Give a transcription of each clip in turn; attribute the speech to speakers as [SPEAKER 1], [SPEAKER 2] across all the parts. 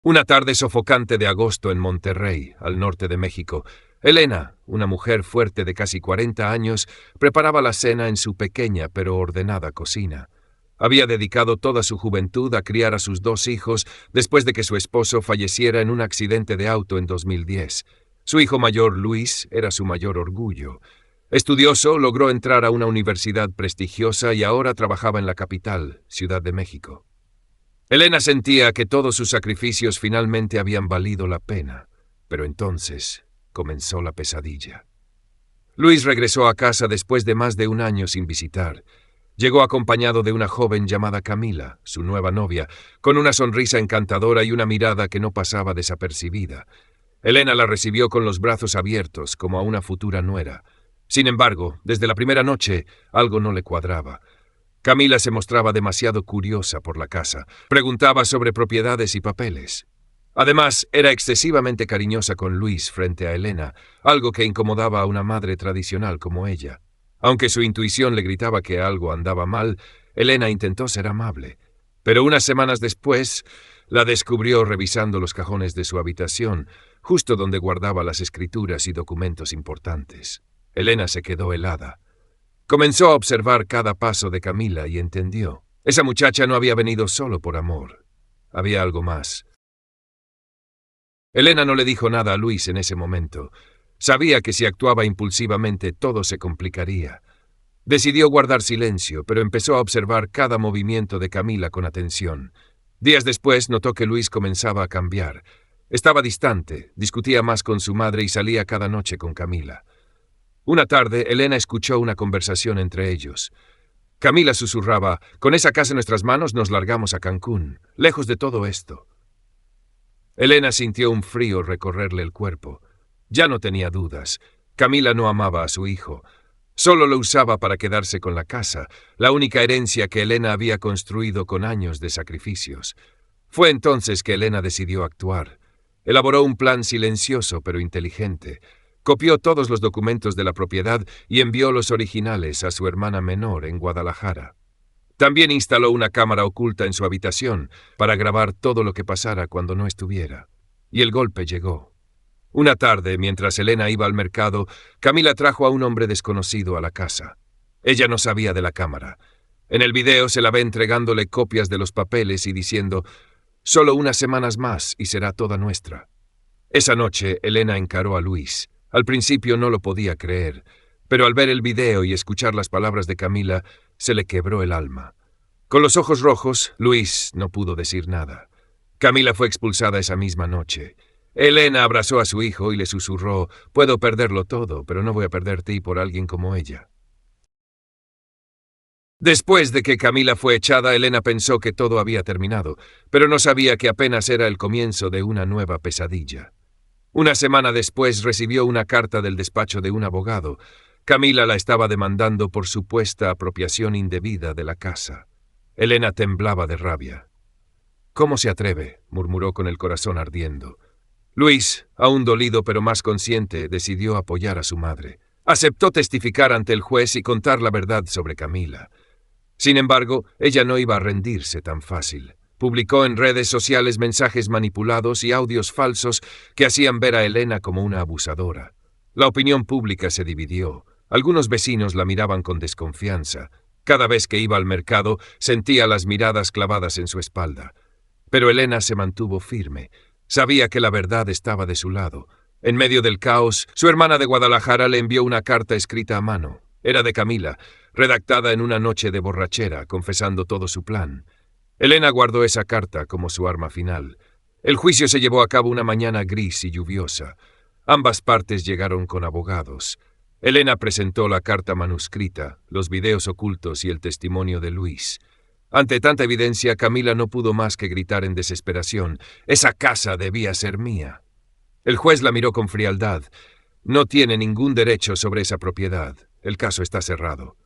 [SPEAKER 1] Una tarde sofocante de agosto en Monterrey, al norte de México, Elena, una mujer fuerte de casi 40 años, preparaba la cena en su pequeña pero ordenada cocina. Había dedicado toda su juventud a criar a sus 2 hijos después de que su esposo falleciera en un accidente de auto en 2010. Su hijo mayor, Luis, era su mayor orgullo. Estudioso, logró entrar a una universidad prestigiosa y ahora trabajaba en la capital, Ciudad de México. Elena sentía que todos sus sacrificios finalmente habían valido la pena, pero entonces comenzó la pesadilla. Luis regresó a casa después de más de un año sin visitar. Llegó acompañado de una joven llamada Camila, su nueva novia, con una sonrisa encantadora y una mirada que no pasaba desapercibida. Elena la recibió con los brazos abiertos, como a una futura nuera. Sin embargo, desde la primera noche, algo no le cuadraba. Camila se mostraba demasiado curiosa por la casa, preguntaba sobre propiedades y papeles. Además, era excesivamente cariñosa con Luis frente a Elena, algo que incomodaba a una madre tradicional como ella. Aunque su intuición le gritaba que algo andaba mal, Elena intentó ser amable. Pero unas semanas después, la descubrió revisando los cajones de su habitación, justo donde guardaba las escrituras y documentos importantes. Elena se quedó helada. Comenzó a observar cada paso de Camila y entendió. Esa muchacha no había venido solo por amor. Había algo más. Elena no le dijo nada a Luis en ese momento. Sabía que si actuaba impulsivamente todo se complicaría. Decidió guardar silencio, pero empezó a observar cada movimiento de Camila con atención. Días después notó que Luis comenzaba a cambiar. Estaba distante, discutía más con su madre y salía cada noche con Camila. Una tarde, Elena escuchó una conversación entre ellos. Camila susurraba: «Con esa casa en nuestras manos nos largamos a Cancún, lejos de todo esto». Elena sintió un frío recorrerle el cuerpo. Ya no tenía dudas. Camila no amaba a su hijo. Solo lo usaba para quedarse con la casa, la única herencia que Elena había construido con años de sacrificios. Fue entonces que Elena decidió actuar. Elaboró un plan silencioso pero inteligente. Copió todos los documentos de la propiedad y envió los originales a su hermana menor en Guadalajara. También instaló una cámara oculta en su habitación para grabar todo lo que pasara cuando no estuviera. Y el golpe llegó. Una tarde, mientras Elena iba al mercado, Camila trajo a un hombre desconocido a la casa. Ella no sabía de la cámara. En el video se la ve entregándole copias de los papeles y diciendo: «Solo unas semanas más y será toda nuestra». Esa noche, Elena encaró a Luis. Al principio no lo podía creer, pero al ver el video y escuchar las palabras de Camila, se le quebró el alma. Con los ojos rojos, Luis no pudo decir nada. Camila fue expulsada esa misma noche. Elena abrazó a su hijo y le susurró: «Puedo perderlo todo, pero no voy a perderte por alguien como ella». Después de que Camila fue echada, Elena pensó que todo había terminado, pero no sabía que apenas era el comienzo de una nueva pesadilla. Una semana después recibió una carta del despacho de un abogado. Camila la estaba demandando por supuesta apropiación indebida de la casa. Elena temblaba de rabia. «¿Cómo se atreve?», murmuró con el corazón ardiendo. Luis, aún dolido pero más consciente, decidió apoyar a su madre. Aceptó testificar ante el juez y contar la verdad sobre Camila. Sin embargo, ella no iba a rendirse tan fácil. Publicó en redes sociales mensajes manipulados y audios falsos que hacían ver a Elena como una abusadora. La opinión pública se dividió. Algunos vecinos la miraban con desconfianza. Cada vez que iba al mercado, sentía las miradas clavadas en su espalda. Pero Elena se mantuvo firme. Sabía que la verdad estaba de su lado. En medio del caos, su hermana de Guadalajara le envió una carta escrita a mano. Era de Camila, redactada en una noche de borrachera, confesando todo su plan. Elena guardó esa carta como su arma final. El juicio se llevó a cabo una mañana gris y lluviosa. Ambas partes llegaron con abogados. Elena presentó la carta manuscrita, los videos ocultos y el testimonio de Luis. Ante tanta evidencia, Camila no pudo más que gritar en desesperación: «Esa casa debía ser mía». El juez la miró con frialdad. «No tiene ningún derecho sobre esa propiedad. El caso está cerrado».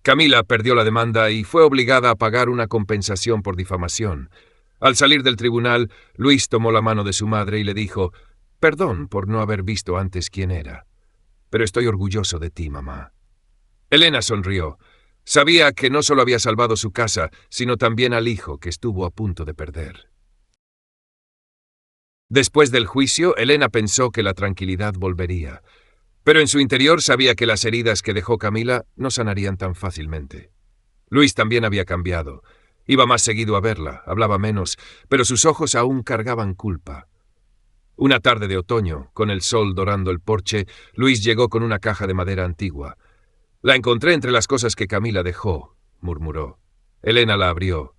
[SPEAKER 1] Camila perdió la demanda y fue obligada a pagar una compensación por difamación. Al salir del tribunal, Luis tomó la mano de su madre y le dijo: «Perdón por no haber visto antes quién era. Pero estoy orgulloso de ti, mamá». Elena sonrió. Sabía que no solo había salvado su casa, sino también al hijo que estuvo a punto de perder. Después del juicio, Elena pensó que la tranquilidad volvería, pero en su interior sabía que las heridas que dejó Camila no sanarían tan fácilmente. Luis también había cambiado. Iba más seguido a verla, hablaba menos, pero sus ojos aún cargaban culpa. Una tarde de otoño, con el sol dorando el porche, Luis llegó con una caja de madera antigua. «La encontré entre las cosas que Camila dejó», murmuró. Elena la abrió.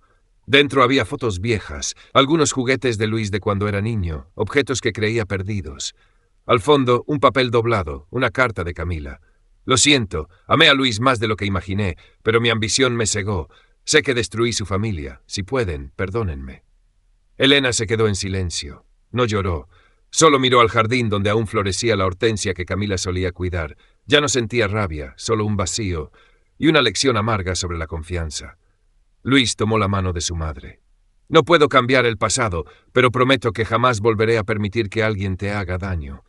[SPEAKER 1] Dentro había fotos viejas, algunos juguetes de Luis de cuando era niño, objetos que creía perdidos. Al fondo, un papel doblado, una carta de Camila. «Lo siento, amé a Luis más de lo que imaginé, pero mi ambición me cegó. Sé que destruí su familia. Si pueden, perdónenme». Elena se quedó en silencio. No lloró. Solo miró al jardín donde aún florecía la hortensia que Camila solía cuidar. Ya no sentía rabia, solo un vacío y una lección amarga sobre la confianza. Luis tomó la mano de su madre. «No puedo cambiar el pasado, pero prometo que jamás volveré a permitir que alguien te haga daño».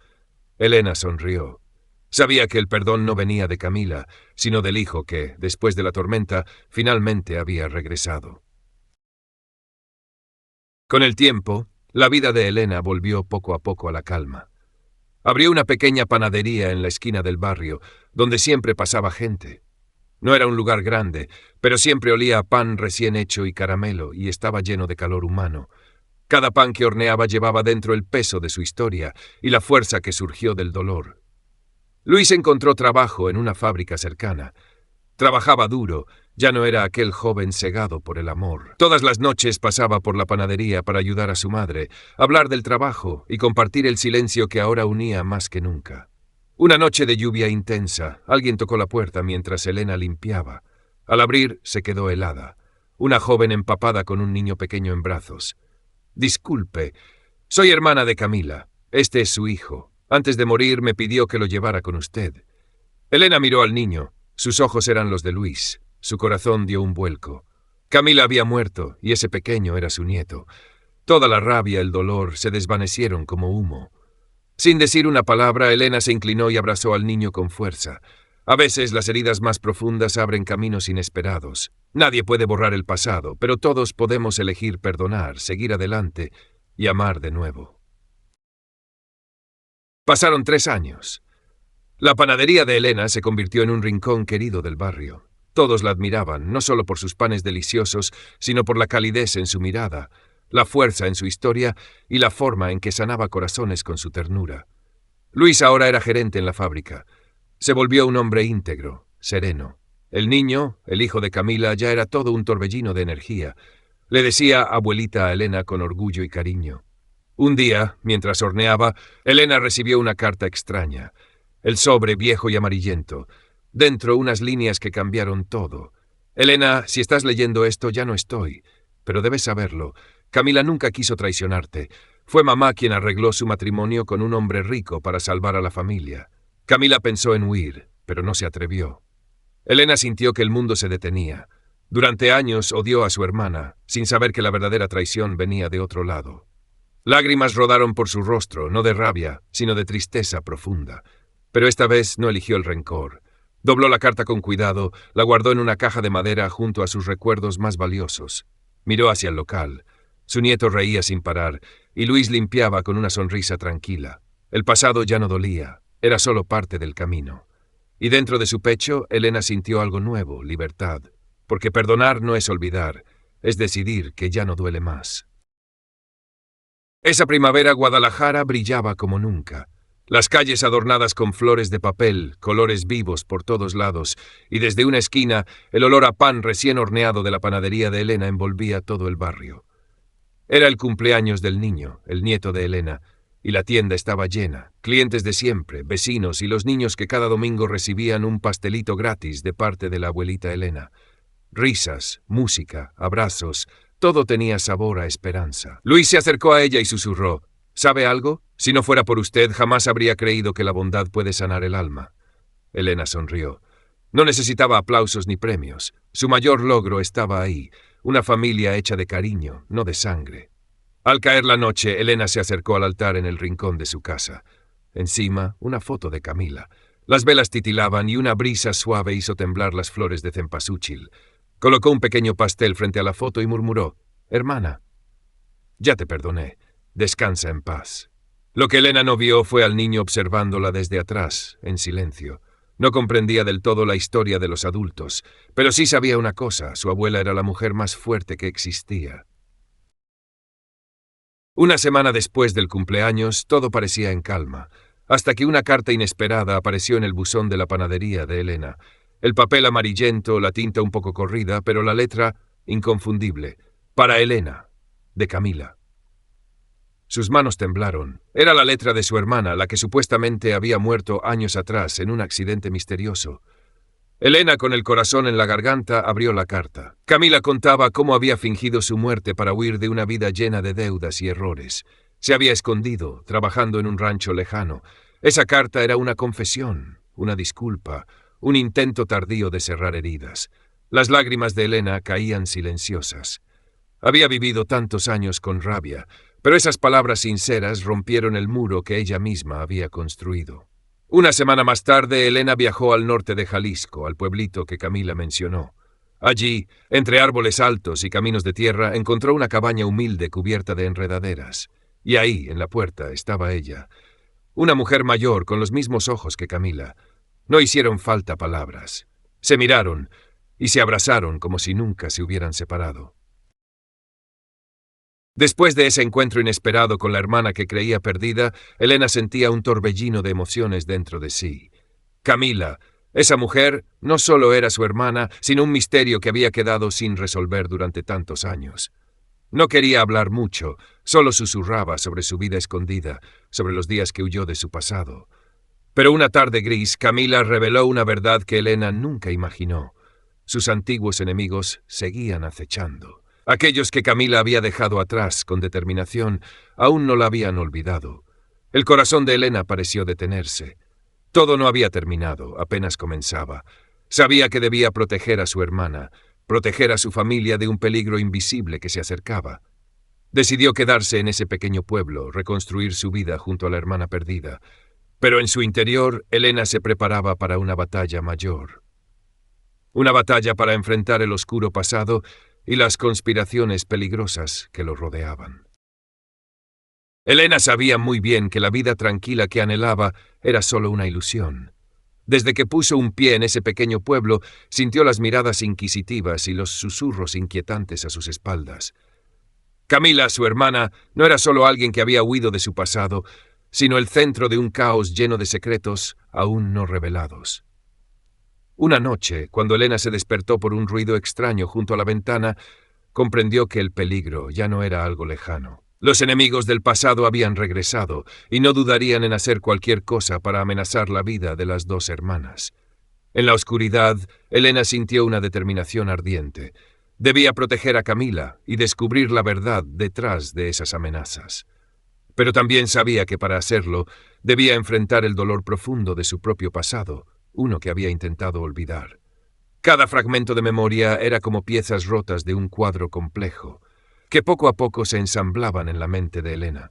[SPEAKER 1] Elena sonrió. Sabía que el perdón no venía de Camila, sino del hijo que, después de la tormenta, finalmente había regresado. Con el tiempo, la vida de Elena volvió poco a poco a la calma. Abrió una pequeña panadería en la esquina del barrio, donde siempre pasaba gente. No era un lugar grande, pero siempre olía a pan recién hecho y caramelo, y estaba lleno de calor humano. Cada pan que horneaba llevaba dentro el peso de su historia y la fuerza que surgió del dolor. Luis encontró trabajo en una fábrica cercana. Trabajaba duro, ya no era aquel joven cegado por el amor. Todas las noches pasaba por la panadería para ayudar a su madre, hablar del trabajo y compartir el silencio que ahora unía más que nunca. Una noche de lluvia intensa, alguien tocó la puerta mientras Elena limpiaba. Al abrir, se quedó helada. Una joven empapada con un niño pequeño en brazos. «Disculpe, soy hermana de Camila. Este es su hijo. Antes de morir me pidió que lo llevara con usted». Elena miró al niño. Sus ojos eran los de Luis. Su corazón dio un vuelco. Camila había muerto y ese pequeño era su nieto. Toda la rabia, el dolor, se desvanecieron como humo. Sin decir una palabra, Elena se inclinó y abrazó al niño con fuerza. A veces las heridas más profundas abren caminos inesperados. Nadie puede borrar el pasado, pero todos podemos elegir perdonar, seguir adelante y amar de nuevo. Pasaron 3 años. La panadería de Elena se convirtió en un rincón querido del barrio. Todos la admiraban, no solo por sus panes deliciosos, sino por la calidez en su mirada, la fuerza en su historia y la forma en que sanaba corazones con su ternura. Luis ahora era gerente en la fábrica. Se volvió un hombre íntegro, sereno. El niño, el hijo de Camila, ya era todo un torbellino de energía. Le decía abuelita a Elena con orgullo y cariño. Un día, mientras horneaba, Elena recibió una carta extraña. El sobre viejo y amarillento. Dentro unas líneas que cambiaron todo. «Elena, si estás leyendo esto, ya no estoy. Pero debes saberlo. Camila nunca quiso traicionarte. Fue mamá quien arregló su matrimonio con un hombre rico para salvar a la familia. Camila pensó en huir, pero no se atrevió». Elena sintió que el mundo se detenía. Durante años odió a su hermana, sin saber que la verdadera traición venía de otro lado. Lágrimas rodaron por su rostro, no de rabia, sino de tristeza profunda. Pero esta vez no eligió el rencor. Dobló la carta con cuidado, la guardó en una caja de madera junto a sus recuerdos más valiosos. Miró hacia el local. Su nieto reía sin parar, y Luis limpiaba con una sonrisa tranquila. El pasado ya no dolía, era solo parte del camino. Y dentro de su pecho, Elena sintió algo nuevo, libertad. Porque perdonar no es olvidar, es decidir que ya no duele más. Esa primavera Guadalajara brillaba como nunca. Las calles adornadas con flores de papel, colores vivos por todos lados, y desde una esquina el olor a pan recién horneado de la panadería de Elena envolvía todo el barrio. Era el cumpleaños del niño, el nieto de Elena, y la tienda estaba llena, clientes de siempre, vecinos y los niños que cada domingo recibían un pastelito gratis de parte de la abuelita Elena. Risas, música, abrazos, todo tenía sabor a esperanza. Luis se acercó a ella y susurró: «¿Sabe algo? Si no fuera por usted, jamás habría creído que la bondad puede sanar el alma». Elena sonrió. No necesitaba aplausos ni premios. Su mayor logro estaba ahí, una familia hecha de cariño, no de sangre. Al caer la noche, Elena se acercó al altar en el rincón de su casa. Encima, una foto de Camila. Las velas titilaban y una brisa suave hizo temblar las flores de cempasúchil. Colocó un pequeño pastel frente a la foto y murmuró: «Hermana, ya te perdoné. Descansa en paz. Lo que Elena no vio fue al niño observándola desde atrás, en silencio. No comprendía del todo la historia de los adultos, pero sí sabía una cosa: su abuela era la mujer más fuerte que existía. Una semana después del cumpleaños, todo parecía en calma, hasta que una carta inesperada apareció en el buzón de la panadería de Elena. El papel amarillento, la tinta un poco corrida, pero la letra inconfundible. Para Elena, de Camila. Sus manos temblaron. Era la letra de su hermana, la que supuestamente había muerto años atrás en un accidente misterioso. Elena, con el corazón en la garganta, abrió la carta. Camila contaba cómo había fingido su muerte para huir de una vida llena de deudas y errores. Se había escondido, trabajando en un rancho lejano. Esa carta era una confesión, una disculpa, un intento tardío de cerrar heridas. Las lágrimas de Elena caían silenciosas. Había vivido tantos años con rabia, pero esas palabras sinceras rompieron el muro que ella misma había construido. Una semana más tarde, Elena viajó al norte de Jalisco, al pueblito que Camila mencionó. Allí, entre árboles altos y caminos de tierra, encontró una cabaña humilde cubierta de enredaderas. Y ahí, en la puerta, estaba ella. Una mujer mayor, con los mismos ojos que Camila. No hicieron falta palabras. Se miraron y se abrazaron como si nunca se hubieran separado. Después de ese encuentro inesperado con la hermana que creía perdida, Elena sentía un torbellino de emociones dentro de sí. Camila, esa mujer, no solo era su hermana, sino un misterio que había quedado sin resolver durante tantos años. No quería hablar mucho, solo susurraba sobre su vida escondida, sobre los días que huyó de su pasado. Pero una tarde gris, Camila reveló una verdad que Elena nunca imaginó. Sus antiguos enemigos seguían acechando. Aquellos que Camila había dejado atrás con determinación aún no la habían olvidado. El corazón de Elena pareció detenerse. Todo no había terminado, apenas comenzaba. Sabía que debía proteger a su hermana, proteger a su familia de un peligro invisible que se acercaba. Decidió quedarse en ese pequeño pueblo, reconstruir su vida junto a la hermana perdida. Pero en su interior, Elena se preparaba para una batalla mayor. Una batalla para enfrentar el oscuro pasado y las conspiraciones peligrosas que lo rodeaban. Elena sabía muy bien que la vida tranquila que anhelaba era solo una ilusión. Desde que puso un pie en ese pequeño pueblo, sintió las miradas inquisitivas y los susurros inquietantes a sus espaldas. Camila, su hermana, no era solo alguien que había huido de su pasado, sino el centro de un caos lleno de secretos aún no revelados. Una noche, cuando Elena se despertó por un ruido extraño junto a la ventana, comprendió que el peligro ya no era algo lejano. Los enemigos del pasado habían regresado y no dudarían en hacer cualquier cosa para amenazar la vida de las dos hermanas. En la oscuridad, Elena sintió una determinación ardiente. Debía proteger a Camila y descubrir la verdad detrás de esas amenazas. Pero también sabía que para hacerlo debía enfrentar el dolor profundo de su propio pasado, uno que había intentado olvidar. Cada fragmento de memoria era como piezas rotas de un cuadro complejo, que poco a poco se ensamblaban en la mente de Elena.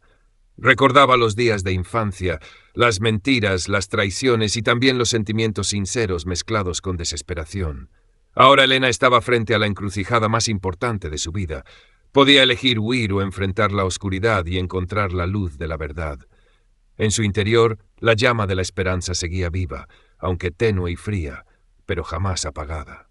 [SPEAKER 1] Recordaba los días de infancia, las mentiras, las traiciones y también los sentimientos sinceros mezclados con desesperación. Ahora Elena estaba frente a la encrucijada más importante de su vida. Podía elegir huir o enfrentar la oscuridad y encontrar la luz de la verdad. En su interior, la llama de la esperanza seguía viva, aunque tenue y fría, pero jamás apagada.